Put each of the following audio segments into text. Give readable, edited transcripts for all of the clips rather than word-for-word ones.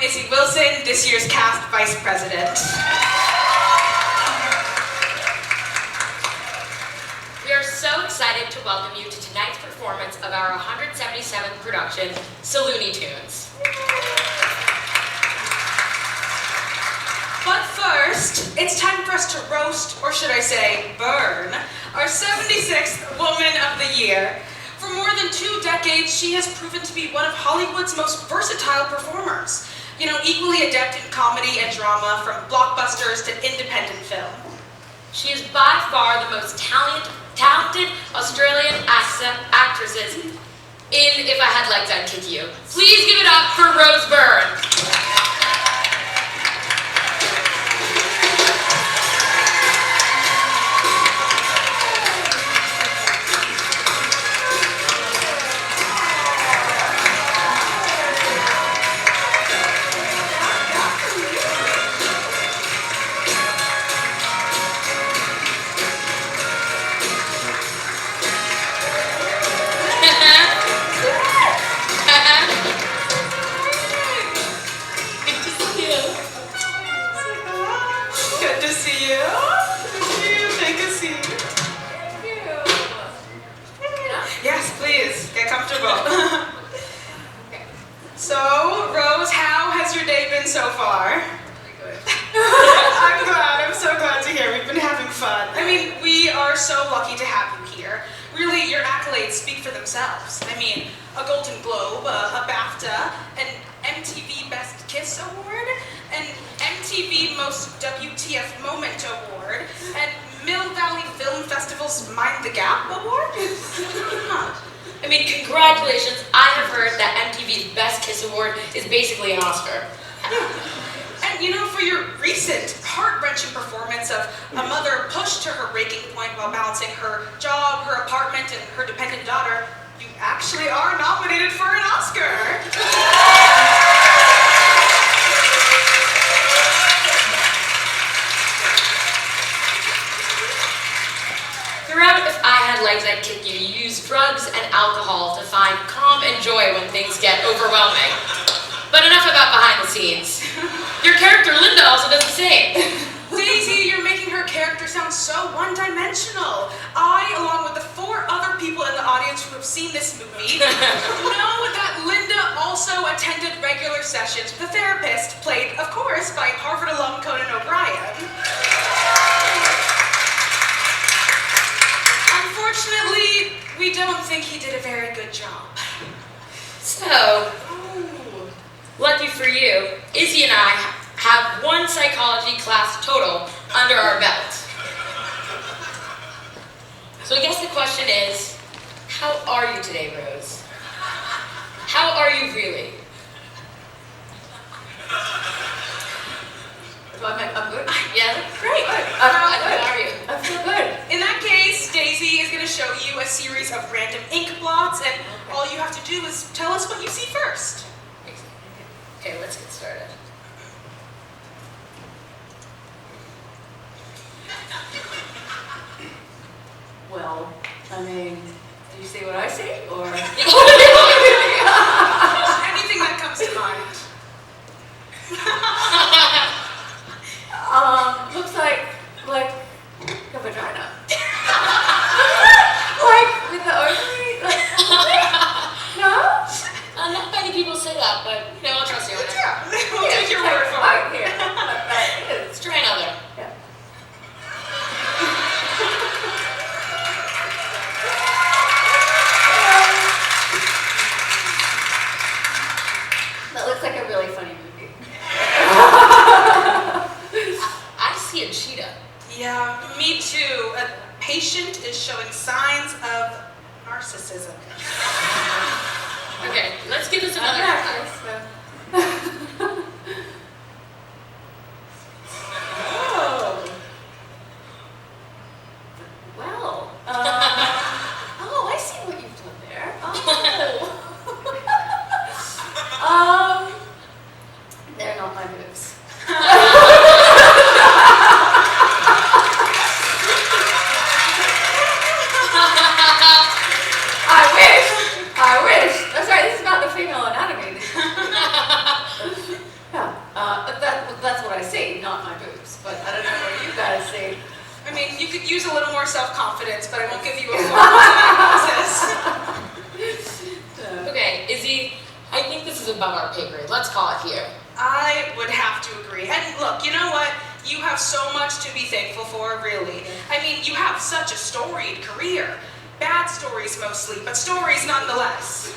This year's cast vice president. We are so excited to welcome you to tonight's performance of our 177th production, Looney Tunes. But first, it's time for us to roast, or should I say, burn, our 76th Woman of the Year. For more than 2 decades, she has proven to be one of Hollywood's most versatile performers. You know, equally adept in comedy and drama, from blockbusters to independent film. She is by far the most talented Australian actresses in If I Had Legs, I'd Kick You. Please give it up for Rose Byrne. So, Rose, how has your day been so far? Good. I'm so glad to hear. We've been having fun. I mean, we are so lucky to have you here. Really, your accolades speak for themselves. I mean, a Golden Globe, a BAFTA, an MTV Best Kiss Award, an MTV Most WTF Moment Award, and Mill Valley Film Festival's Mind the Gap Award? I mean, congratulations. I have heard that MTV's Best Kiss Award is basically an Oscar. And you know, for your recent heart-wrenching performance of a mother pushed to her breaking point while balancing her job, her apartment, and her dependent daughter, you actually are nominated for an Oscar. Throughout If I Had Legs, I'd Kick You, you use drugs and alcohol to find calm and joy when things get overwhelming. But enough about behind the scenes. Your character, Linda, also does the same. Daisy, you're making her character sound so one-dimensional. I, along with the 4 other people in the audience who have seen this movie, know that Linda also attended regular sessions with a therapist, played, of course, by Harvard alum Conan O'Brien. Unfortunately, we don't think he did a very good job. So, lucky for you, Izzy and I have 1 psychology class total under our belt. So I guess the question is, how are you today, Rose? How are you really? I'm good. Yeah? Great. How are you? I feel good. In that case, Daisy is going to show you a series of random ink blots, and all you have to do is tell us what you see first. Okay, let's get started. Well, I mean, do you see what I see, or? Anything that comes to mind. Looks like a vagina. Like, with the ovary? Like, no? Not many people say that, but you know, I'll trust you on it. Yeah, we'll take your word for it. Here. Let's try another. Yeah. self-confidence, but I won't give you a formal diagnosis. Okay, Izzy, I think this is above our pay grade. Let's call it here. I would have to agree. And look, you know what? You have so much to be thankful for, really. I mean, you have such a storied career. Bad stories mostly, but stories nonetheless.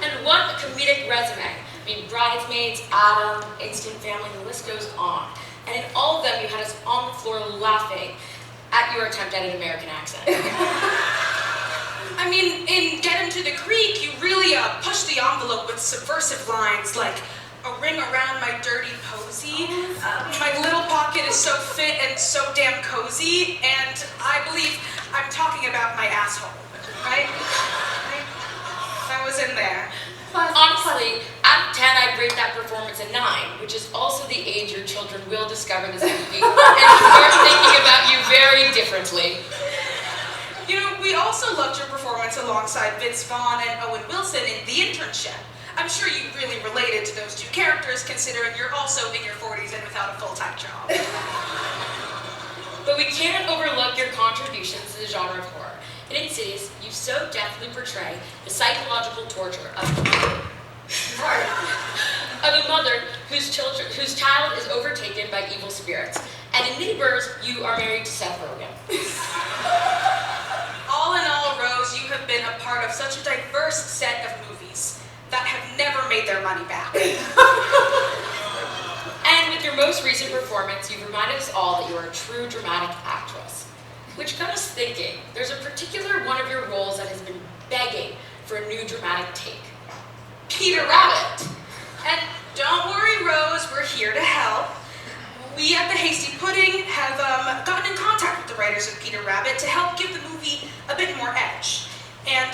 And what a comedic resume. I mean, Bridesmaids, Adam, Instant Family, the list goes on. And in all of them, you had us on the floor laughing at your attempt at an American accent. I mean, in Get Him to the Creek, you really push the envelope with subversive lines like, a ring around my dirty posy, my little pocket is so fit and so damn cozy, and I believe I'm talking about my asshole, right? That was in there. Honestly, out of 10, I'd rate that performance a 9, which is also the age your children will discover this movie and start thinking about you very differently. You know, we also loved your performance alongside Vince Vaughn and Owen Wilson in The Internship. I'm sure you really related to those two characters, considering you're also in your 40s and without a full-time job. But we can't overlook your contributions to the genre of horror. In Insidious, you so deftly portray the psychological torture of a mother whose child is overtaken by evil spirits. And in Neighbors, you are married to Seth Rogen. All in all, Rose, you have been a part of such a diverse set of movies that have never made their money back. And with your most recent performance, you've reminded us all that you are a true dramatic actress. Which got us thinking, there's a particular one of your roles that has been begging for a new dramatic take. Peter Rabbit. And don't worry, Rose, we're here to help. We at the Hasty Pudding have gotten in contact with the writers of Peter Rabbit to help give the movie a bit more edge. And,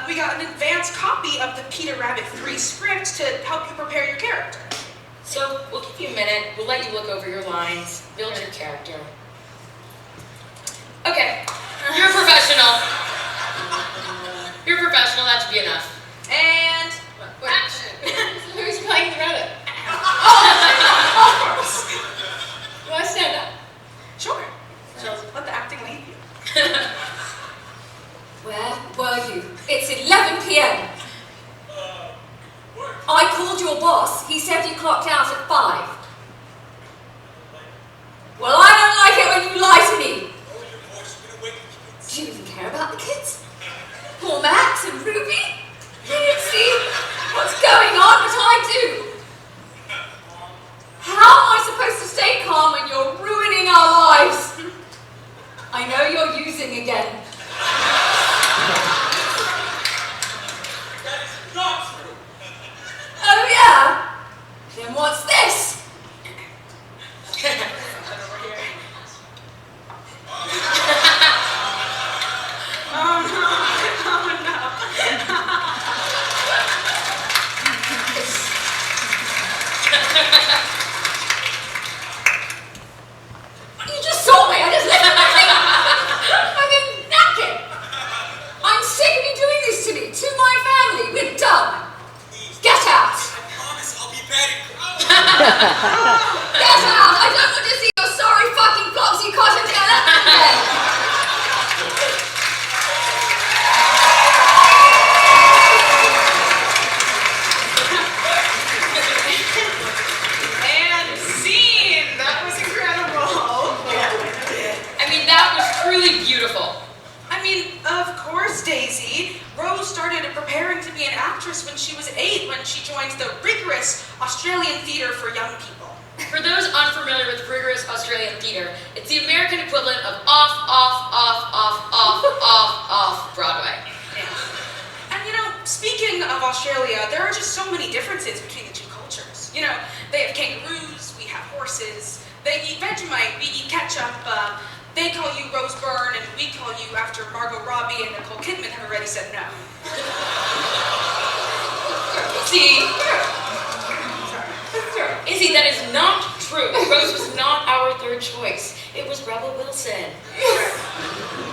we got an advance copy of the Peter Rabbit 3 script to help you prepare your character. So, we'll give you a minute, we'll let you look over your lines, build your character. Okay, you're a professional. You're a professional, that should be enough. And Action! Who's playing the rabbit? of course. You want to stand up? Sure. So let the acting lead you. Where were you? It's 11 p.m. I called your boss. He said you clocked out at 5. Well, I don't like it when you lie to me. Do you even care about the kids? Poor Max and Ruby? You didn't see what's going on, but I do. How am I supposed to stay calm when you're ruining our lives? I know you're using again. That is not true. Oh yeah? Then what's this? Oh no. You just saw me. I just lifted my finger. I'm in knackered. I'm sick of you doing this to me, to my family. We're done. Please, Get out. I promise I'll be better. Get out. I don't want to see your sorry fucking flopsy cotton together again. And scene. That was incredible. I mean, that was truly beautiful. I mean, of course, Daisy. Rose started preparing to be an actress when she was 8, when she joined the rigorous Australian theatre for young people. For those unfamiliar with rigorous Australian theatre, it's the American equivalent of off Broadway. And you know, speaking of Australia, there are just so many differences between the two cultures. You know, they have kangaroos, we have horses, they eat Vegemite, we eat ketchup, they call you Rose Byrne, and we call you after Margot Robbie and Nicole Kidman have already said no. See? Izzy, that is not true. Rose was not our third choice. It was Rebel Wilson.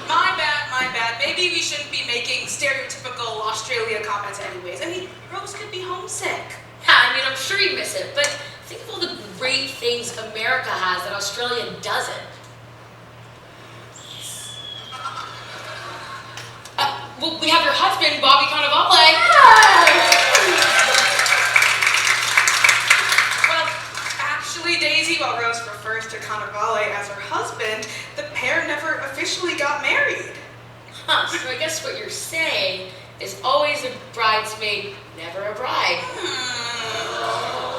My bad. Maybe we shouldn't be making stereotypical Australia comments anyways. I mean, Rose could be homesick. Yeah, I mean, I'm sure you miss it, but think of all the great things America has that Australia doesn't. Well, we have your husband, Bobby Cannavale. Well, actually, Daisy, while Rose refers to Cannavale as her husband, the pair never officially got married. Huh, so I guess what you're saying is always a bridesmaid, never a bride.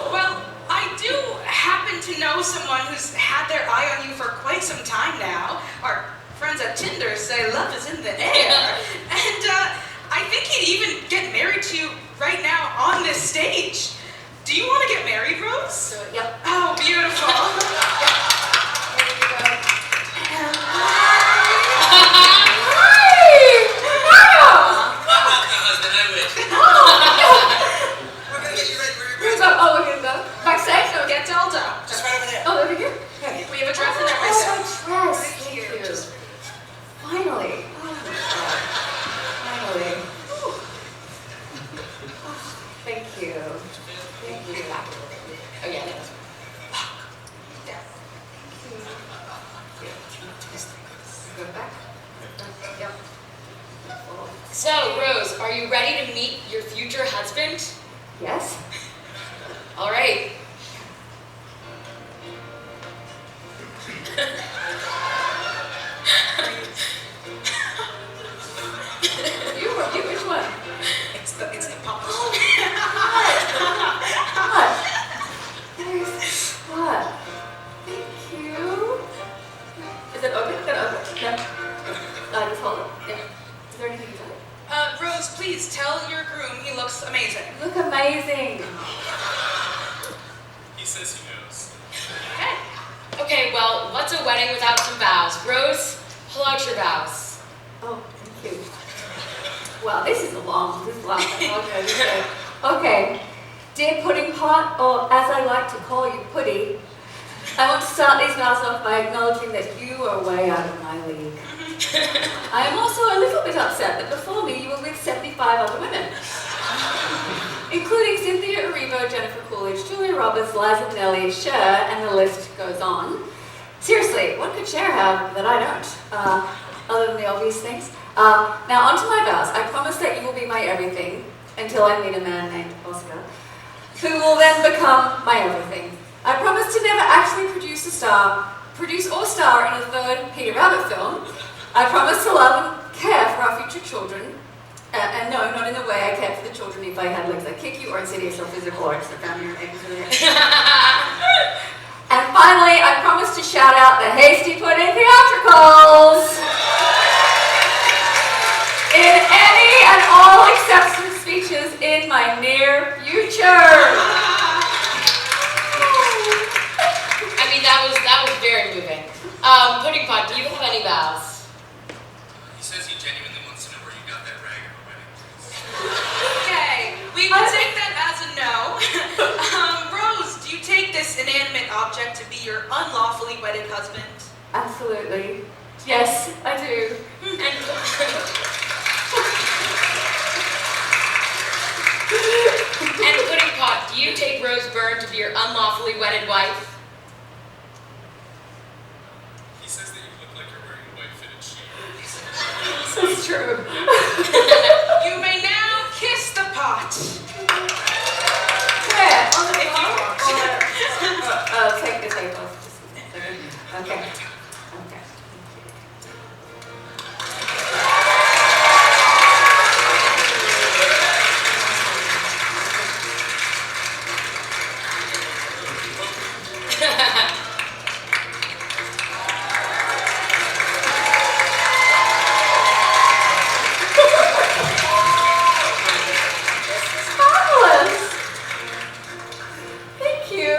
Well, I do happen to know someone who's had their eye on you for quite some time now. Our friends at Tinder say love is in the air. And I think he'd even get married to you right now on this stage. Do you want to get married, Rose? Yep. Oh, beautiful. I'm the husband, I wish. We're gonna get you ready for your We're bridge. gonna go backstage. So get dolled up. Just right over there. Oh, there we go. Okay. We have a dress and Oh, everything. dress. Thank you. Finally. Oh, my God. Finally. Whew. Oh, thank you. Thank you. Oh, yeah, that's Go back. Yep. So, Rose, are you ready to meet your future husband? Yes. All right. You, which one? It's the pop. What? There's what? Thank you. Is it open? Is it open? No. Just hold it. Yeah. Is there anything you got? Rose, please tell your groom he looks amazing. You look amazing. He says he knows. Okay. Okay, well, what's a wedding without some vows? Rose, pull out your vows. Oh, thank you. Well, this is long. Okay. Dear Pudding Pot, or as I like to call you, Puddy, I want to start these vows off by acknowledging that you are way out of my league. I am also a little bit upset that before me you were with 75 other women, including Cynthia Erivo, Jennifer Coolidge, Julia Roberts, Liza Minnelli, Cher, and the list goes on. Seriously, what could Cher have that I don't, other than the obvious things? Now on to my vows. I promise that you will be my everything until I meet a man named Oscar, who will then become my everything. I promise to never actually produce or star in a third Peter Rabbit film. I promise to love and care for our future children. And no, not in the way I cared for the children if I had legs I'd kick you, or insidious or physical, or just a family or neighbors or And finally, I promise to shout out the Hasty Pudding theatricals in any and all acceptance speeches in my near future. I mean, that was very moving. Pudding Pot, do you have any vows? He says he genuinely wants to know where you got that rag of a wedding dress. Okay, we will take that as a no. Rose, do you take this inanimate object to be your unlawfully wedded husband? Absolutely. Yes, I do. And Pudding Pot, do you take Rose Byrne to be your unlawfully wedded wife? He says that you look like you're wearing white fitted sheets. That's true. You may now kiss the pot. Where? On the If you floor? want. Take the tape off. Just a second. Okay. Okay. Marvelous. Thank you.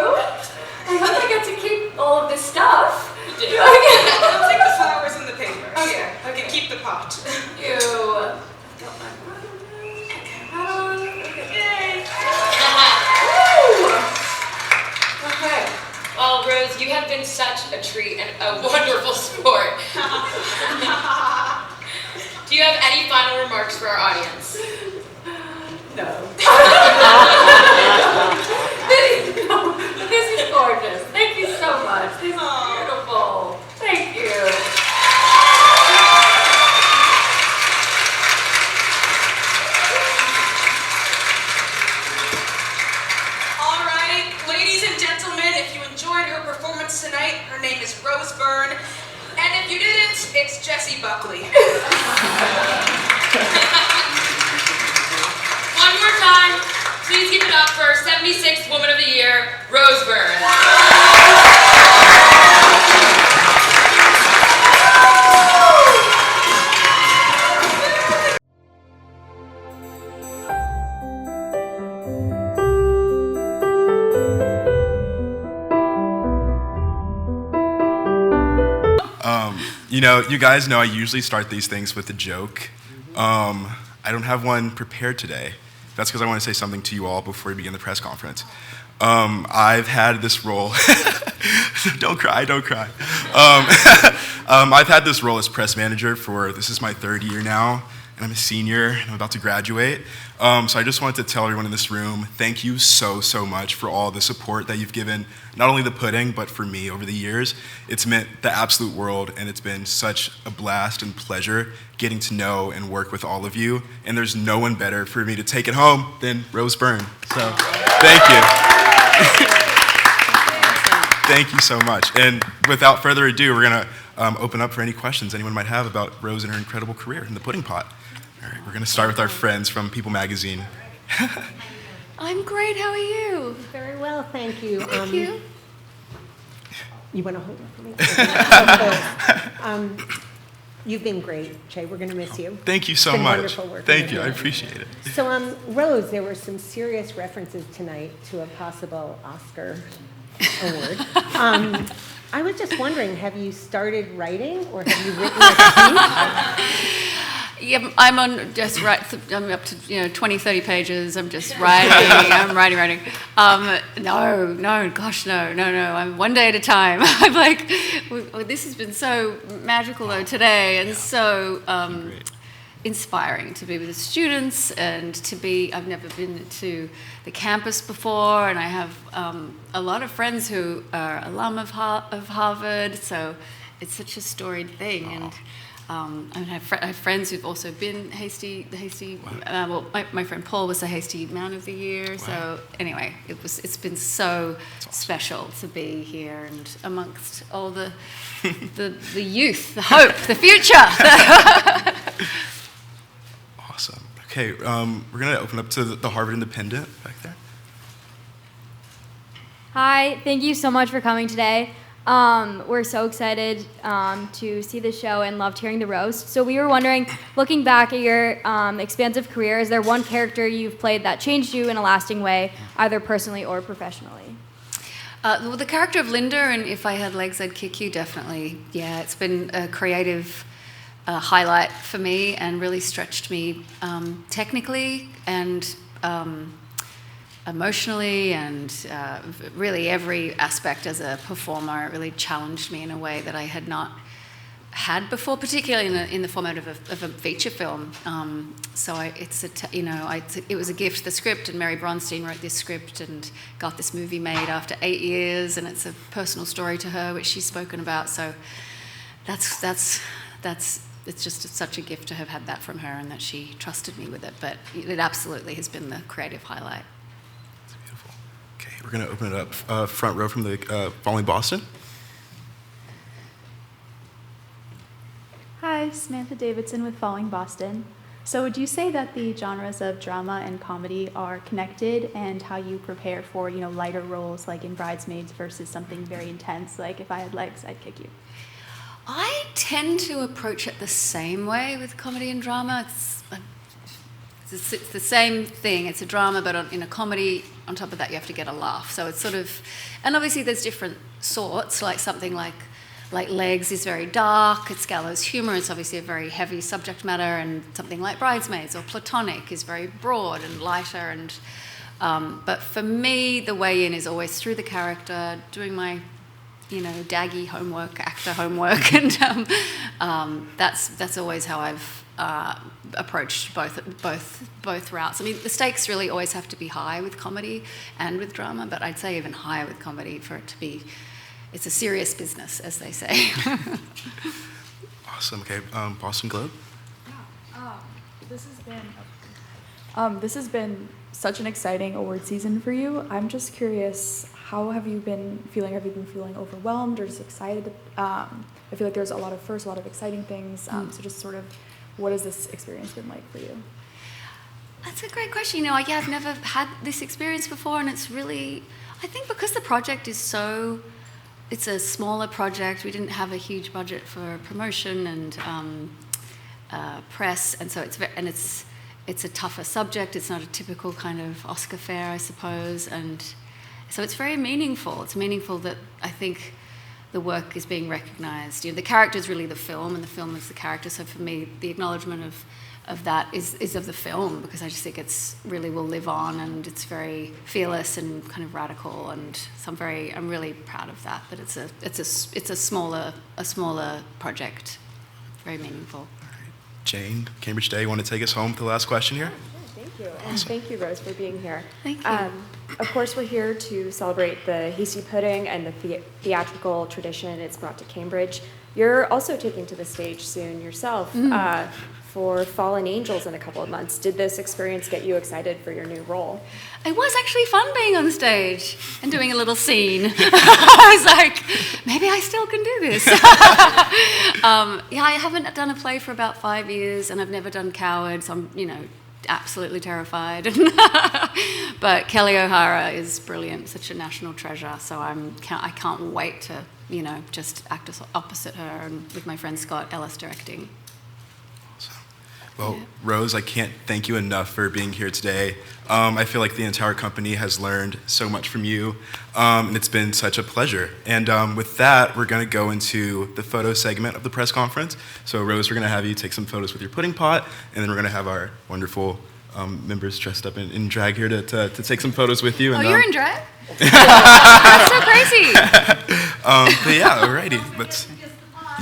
I hope I get to keep all of this stuff. You did. Do I get- I'll take the flowers and the paper. Okay. I can keep the pot. You. Got my Yay. Woo! Okay. Well, Rose, you have been such a treat and a wonderful sport. Do you have any final remarks for our audience? No. This is gorgeous. Thank you so much. This is beautiful. Thank you. Jessie Buckley. One more time, please give it up for 76th Woman of the Year, Rose Byrne. You guys know I usually start these things with a joke. I don't have one prepared today. That's because I want to say something to you all before we begin the press conference. I've had this role. Don't cry, don't cry. I've had this role as press manager this is my 3rd year now, and I'm a senior, and I'm about to graduate. So I just wanted to tell everyone in this room, thank you so, so much for all the support that you've given, not only the pudding, but for me over the years. It's meant the absolute world, and it's been such a blast and pleasure getting to know and work with all of you. And there's no one better for me to take it home than Rose Byrne. So, thank you. Thank you so much. And without further ado, we're gonna open up for any questions anyone might have about Rose and her incredible career in the pudding pot. All right, we're gonna start with our friends from People Magazine. I'm great, how are you? Very well, thank you. Thank you. You want to hold it for me? Of course. You've been great, Jay. We're going to miss you. Thank you so It's been much. wonderful working Thank with you, I appreciate it. So, Rose, there were some serious references tonight to a possible Oscar award. I was just wondering, have you started writing, or have you written a piece? Yeah, I'm up to 20, 30 pages. I'm just writing. I'm writing. No. I'm one day at a time. I'm like, this has been so magical though today, and so inspiring to be with the students and to be. I've never been to the campus before, and I have a lot of friends who are alum of Harvard. So it's such a storied thing, and. I have friends who've also been Hasty. My friend Paul was the Hasty Man of the Year. Wow. So anyway, it's been so special to be here and amongst all the youth, the hope, the future. Awesome. Okay, we're gonna open up to the Harvard Independent back there. Hi, thank you so much for coming today. We're so excited to see the show and loved hearing the roast. So we were wondering, looking back at your expansive career, is there one character you've played that changed you in a lasting way, either personally or professionally? Well, the character of Linda and If I Had Legs, I'd Kick You, definitely. Yeah, it's been a creative highlight for me and really stretched me technically and emotionally, and really every aspect as a performer. It really challenged me in a way that I had not had before, particularly in the format of a feature film. It was a gift, the script, and Mary Bronstein wrote this script and got this movie made after 8 years, and it's a personal story to her, which she's spoken about. So it's just such a gift to have had that from her, and that she trusted me with it. But it absolutely has been the creative highlight. We're going to open it up front row from the Following Boston. Hi, Samantha Davidson with Following Boston. So would you say that the genres of drama and comedy are connected, and how you prepare for, lighter roles like in Bridesmaids versus something very intense like If I Had Legs, I'd Kick You? I tend to approach it the same way with comedy and drama. It's the same thing. It's a drama, but in a comedy, on top of that, you have to get a laugh. So it's sort of, and obviously there's different sorts. Like something like Legs is very dark. It's gallows humor. It's obviously a very heavy subject matter. And something like Bridesmaids or Platonic is very broad and lighter. And but for me, the way in is always through the character, doing my daggy homework, actor homework, and that's always how I've approached both routes. I mean, the stakes really always have to be high with comedy and with drama, but I'd say even higher with comedy for it to be. It's a serious business, as they say. Awesome. Okay, Boston Globe. This has been. This has been such an exciting award season for you. I'm just curious, how have you been feeling? Have you been feeling overwhelmed or just excited? I feel like there's a lot of firsts, a lot of exciting things. So just sort of, what has this experience been like for you? That's a great question. You know, I've never had this experience before, and it's really, I think because the project is so, it's a smaller project. We didn't have a huge budget for promotion and press, and so it's a tougher subject. It's not a typical kind of Oscar fare, I suppose, and so it's very meaningful. It's meaningful that I think the work is being recognised. You know, the character is really the film, and the film is the character. So for me, the acknowledgement of that is of the film, because I just think it's really will live on, and it's very fearless and kind of radical, and so I'm really proud of that. But it's a smaller project, very meaningful. Jane, Cambridge Day, you want to take us home with the last question here? Thank you, and thank you, Rose, for being here. Thank you. Of course, we're here to celebrate the Hasty pudding and the theatrical tradition it's brought to Cambridge. You're also taking to the stage soon yourself for Fallen Angels in a couple of months. Did this experience get you excited for your new role? It was actually fun being on stage and doing a little scene. I was like, maybe I still can do this. Yeah, I haven't done a play for about 5 years, and I've never done Coward, so I'm, absolutely terrified. But Kelly O'Hara is brilliant, such a national treasure, so I can't wait to, just act opposite her, and with my friend Scott Ellis directing. Well, Rose, I can't thank you enough for being here today. I feel like the entire company has learned so much from you, and it's been such a pleasure. And with that, we're going to go into the photo segment of the press conference. So, Rose, we're going to have you take some photos with your pudding pot, and then we're going to have our wonderful members dressed up in drag here to take some photos with you. And, you're in drag? That's so crazy. But yeah, alrighty, let's...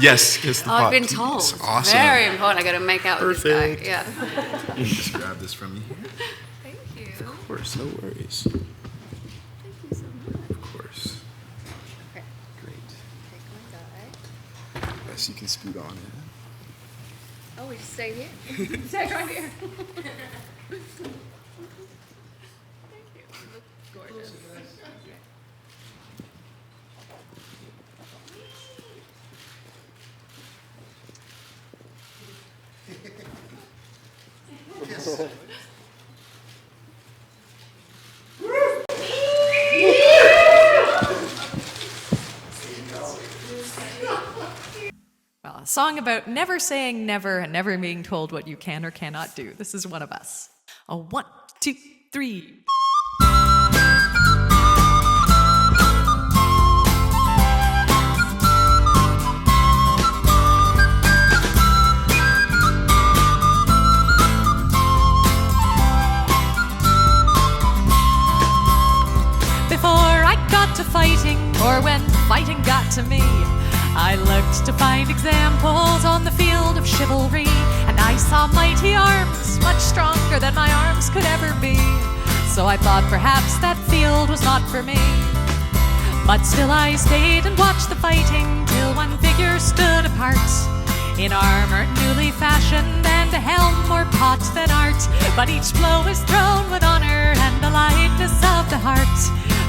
Yes, kiss the pot. I've been told. It's awesome. Very important. I got to make out with this guy. Yeah. Just grab this from you here. Thank you. Of course, no worries. Thank you so much. Of course. Okay. Great. Take my guy. Yes, you can scoot on in. Oh, we just stay here. Stay right here. Thank you. You look gorgeous. Well, a song about never saying never and never being told what you can or cannot do. This is one of us. A 1, 2, 3. To fighting, or when fighting got to me, I looked to find examples on the field of chivalry, and I saw mighty arms, much stronger than my arms could ever be. So I thought perhaps that field was not for me. But still I stayed and watched the fighting till one figure stood apart, in armor newly fashioned and a helm more pot than art. But each blow was thrown with honor and the lightness of the heart.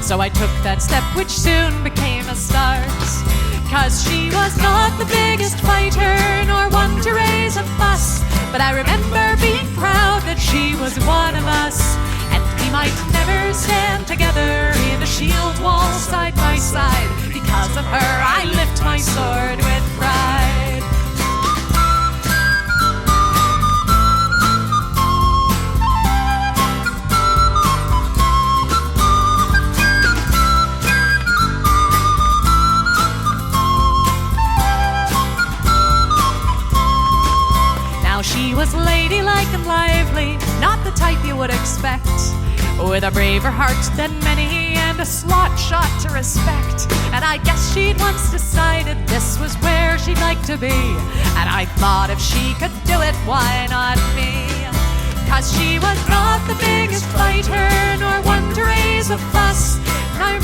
So I took that step which soon became a start. 'Cause she was not the biggest fighter, nor one to raise a fuss, but I remember being proud that she was one of us. And we might never stand together in a shield wall side by side. Because of her I lift my sword with pride. She was ladylike and lively, not the type you would expect, with a braver heart than many and a slot shot to respect. And I guess she'd once decided this was where she'd like to be, and I thought if she could do it, why not me? 'Cause she was not the biggest fighter, nor one to raise a fuss, and I